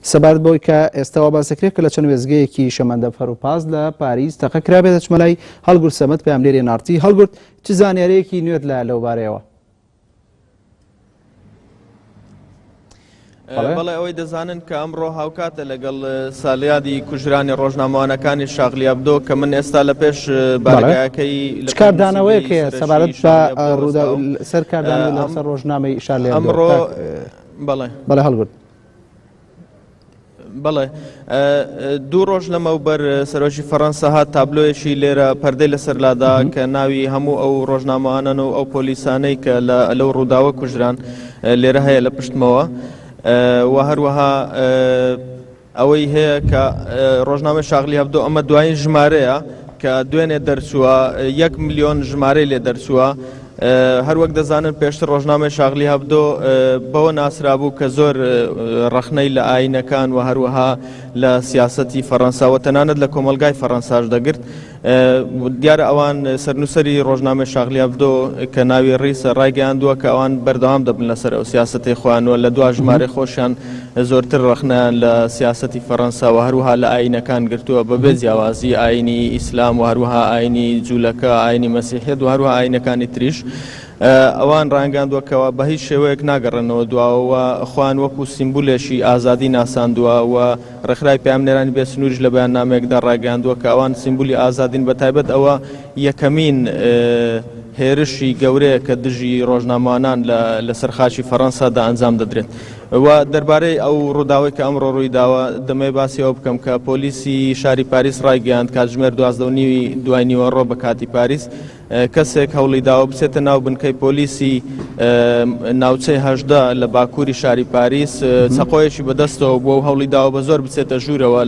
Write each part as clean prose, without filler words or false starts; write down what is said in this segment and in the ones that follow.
سەبارەت بەوەی کە ئێستاوە باسەکرێت کە لە چەند وێزگەیەکی شەمەندەفەر و پاس لە پاریس تەقە کرابێتە چمەلای هەڵگورت سەمەد پەیامبەری نارتی. هەڵگورت چ زانیاریەکی نوێت لەو بارەیەوە؟ بەڵێ ئەوەی دەزانن کە ئەمڕۆ هاوکاتە لەگەڵ ساڵیادی کوژرانی ڕۆژنامەوانەکانی شاغلی ئەبدۆ کە من ئێستا لە پێش بارگایەکەی کاردانەوەیەکەیە سەبارەت بە سەر کاردان لەسەر ڕۆژنامەی شاغلی ئەمڕۆ بەڵێ هەڵگورت بەڵێ دوو ڕۆژ لەمەوبەر سەرۆکی فەڕەنسا هات تابلۆیەکی لێرە پەردەی لەسەرلادا کە ناوی هەموو ئەو ڕۆژنامەوانن و ئەو پۆلیسانەی کە لەو ڕووداوە کوژران لێرە هەیە لە پشتمەوە و هەروەها ئەوەی هەیە کە ڕۆژنامەی شاغلی ئەبدۆ ئەمە دوایین ژمارەیە کە دوێنێ دەرچووە 1 ملیۆن ژمارەی لێ دەرچووە. هەروەک دەزانن پێشتر ڕۆژنامەی شاغلی ئەبدۆ بەوە ناسرابوو کە زۆر ڕەخنەی لە ئاینەکان و هەروەها لە سیاسەتی فەڕەنسا و تەنانەت لە کۆمەلگای فەڕەنساش دەگرت. دیارە ئەوان سەرنووسەری ڕۆژنامەی شاغلی ئەبدۆ کە ناوی ڕیسە ڕایگەیاندووە کە ئەوان بەردەوام دەبن لەسەر ئەو سیاسەتی خۆیانەوە لە دوا ژمارە خۆشیان زۆرتر ڕەخنەیان لە سیاسەتی فەڕەنسا و هەروەها لە ئاینەکان گرتووە بەبێ جیاوازی ئاینی ئیسلام و هەروەها ئاینی جوولەکە ئاینی مەسیحیەت و هەروەها ئاینەکانی تریش. ئەوان ڕانگەاندووەکەوە بە هیچ شێوەیەک ناگەڕێنەوە دواوە خۆیان وەکو سیمبولێکی ئازادی ناساندووە و ڕێکخراوی پەیامنێرانی بێسنووریش لە بەیاننامەیەکدا ڕاگەاندووە کە ئەوان سیمبولی ئازادین بەتایبەت ئەوە یەکەمین هێرشی گەورەیە کە دژی ڕۆژنامەوانان لە سەرخاشی فەڕەنسادا ئەنجام دەدرێت. و دەربارەی ئەو ڕووداوەی کە ئەمڕۆ ڕوویداوە دەمەوێت باسی ئەوە بکەم کە پۆلیسی شاری پاریس ڕایگەیاند کاتژمێر 12:30 دوای نیوەڕۆ بە کاتی پاریس کەسێک هەوڵی داوە بچێتە ناو بنکەی پۆلیسی ناوچەی هەژدە لە باکووری شاری پاریس چەقۆیەکی بەدەستەوە بووە و هەوڵی داوە بە زۆر بچێتە ژوورەوە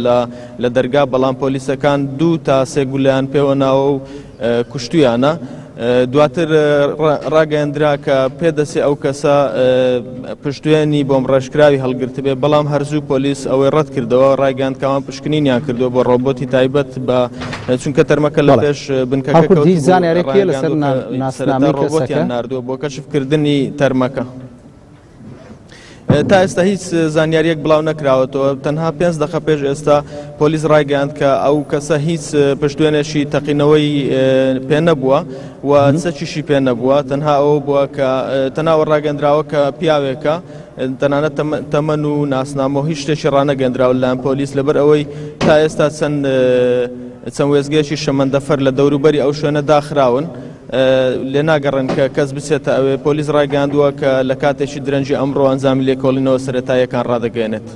لە دەرگا، بەڵام پۆلیسەکان 2 تا 3 گولیان پێوە ناوە و کوشتویانە. دواتر ڕاگەیاندرا کە پێدەچێ ئەو کەسە پشتوێنی بۆم ڕێژکراوی هەڵگرت بێ، بەڵام هەرزوو پۆلیس ئەوەی ڕەت کردەوە، ڕایگەیاند کەوان پشکنینیان کردووە بۆ ڕۆبۆتی تایبەت بە چونکە تەرمەکە لە پێش بنکەکە ڕۆبۆتیان ناردووە بۆ کەشفکردنی تەرمەکە. تا ئێستا هیچ زانیاریەک بڵاو نەکراوەتەوە، تەنها 5 دقە پێش ئێستا پۆلیس ڕایگەیاند کە ئەو کەسە هیچ پشتوێنێکی تەقینەوەی پێ نەبووە و چەکیشی پێ نەبووە، تەنها ئەوە بووە کە تەناوە ڕاگەندراوە کە پیاوێکە، تەنانەت تەمەن و ناسنامە و هیچ شتێکی ڕانەگەندراوە لەلایەن پۆلیس لەبەر ئەوەی تا ئێستا چەند وێزگەیەکی شەمەندەفەر لە دەوروبەری ئەو شوێنە داخراون لێ ناگەڕن کە کەس بچێتە ئەوێ. پۆلیس ڕایگەیاندووە کە لە کاتێکی درەنجی ئەمڕۆ ئەنجامی لێکۆڵینەوە سەرەتاییەکان ڕادەگەێنێت.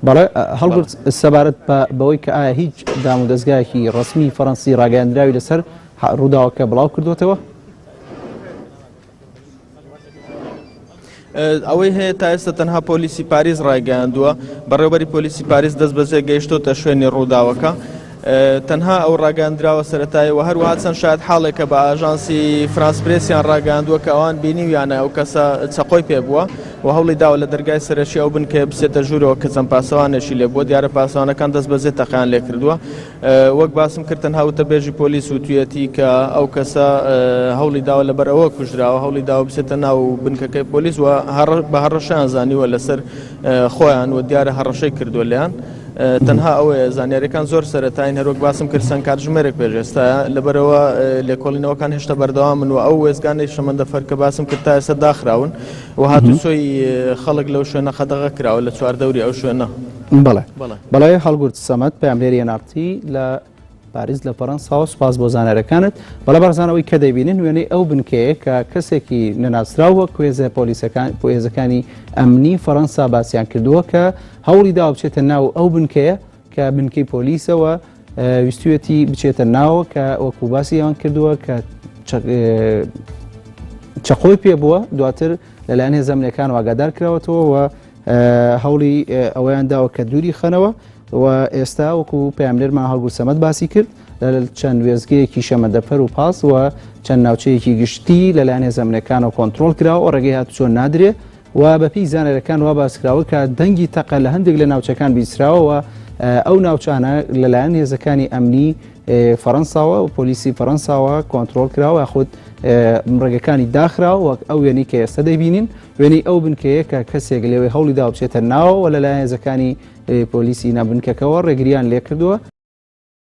بەڵێ هەڵگورت سەبارەت بەوەی کە ئایا هیچ دام و دەستگایەکی ڕسمی فەڕەنسی ڕاگەیاندراوی لەسەر ڕووداوەکە بڵاو کردوێتەوە؟ ئەوەی هەیە تا ئێستا تەنها پۆلیسی پاریس ڕایگەیاندووە، بەڕێوەبەری پۆلیسی پاریس دەست بەجێ گەیشتۆتە شوێنی ڕووداوەکە. تەنها ئەو ڕاگەاندراوە سەرەتاییەوە، هەروەها چەند شاید حاڵێکە بە ئاژانسی فرانس پرێسیان ڕاگەاندووە کە ئەوان بینیویانە ئەو کەسە چەقۆی پێبووە و هەوڵی داوە لە دەرگای سەرەکی ئەو بنکەیە بچێتە ژوورەوە کە چەند پاسەوانێکی لێ بووە. دیارە پاسەوانەکان دەست بەجێ تەقیان لێ کردووە. وەک باسم کرد تەنها وتەبێژی پۆلیس وتویەتی کە ئەو کەسە هەوڵی داوە لەبەرەوە کوژراوە، هەوڵی داوە بچێتە ناو بنکەکەی پۆلیس و بە هەڕەشەیان زانیوە لەسەر خۆیان و دیارە هەڕەشەی کردووە لێیان. تەنها ئەوەیە زانیاریەکان زۆر سەرەتاین، هەروەک باسم کرد چەند کاتژمێرێک پێش ئێستاە، لەبەرەوە لێکۆڵینەوەکان هێشتا بەردەوامن و ئەو وێزگانەی شەمەندەفەر کە باسم کرد تا ئێستا داخراون و هاتوچۆی خەڵک لەو شوێنە خەدەغە کراوە لە چواردەوری ئەو شوێنە. بەڵێ هەڵگورت سەمەد پەیامبەری نارتی لە پاریس لە فەڕەنسا، سوپاس بۆ زانیاریەکانت. بەڵام بەڕێزانەوەی کە دەیبینن وێنەی ئەو بنکەیە کە کەسێکی نەناسراوە کوێزە پۆلیسەکانی ئەمنی فەڕەنسا باسییان کردووە کە هەوڵی داوە بچێتە ناو ئەو بنکەیە کە بنکەی پۆلیسەوە ویستوێتی بچێتە ناوە کە وەکو باسی ئەوان کردووە کە چەقۆی پێ بووە، دواتر لەلایەن هێزەمنیەکان واگادار کراوەتەوە و هەوڵی ئەوەیان داوە کە دووری خەنەوە و ئێستا وەکو پەیامبەرمان هەڵگورت سەمەد باسی کرد لە چەند وێزگەیەکی شەمەندەفەر و پاس و چەند ناوچەیەکی گشتی لەلایەن هێزەمنیەکانەوە کۆنتڕۆڵ کراوە و ڕێگەی هاتوچۆ نادرێ و بەپی زانیاریەکان وا باسکراوە کە دەنگی تەقە لە هەندێک لە ناوچەکان بیسراوە و ئەو ناوچانە لەلایەن هێزەکانی ئەمنی فەڕەنساوە و پۆلیسی فەڕەنساوە کۆنتترۆل کراوە یاخود ڕێگەکانی داخراوە ئەو وێنی کە ئێستا دەبینین وێنی ئەو بنکەیە کە کەسێک لەوێ هەوڵی دا بچێتە ناوە و لەلایەن هێزەکانی پۆلیسی نابنکەکەەوە ڕێگریان لێ کردووە.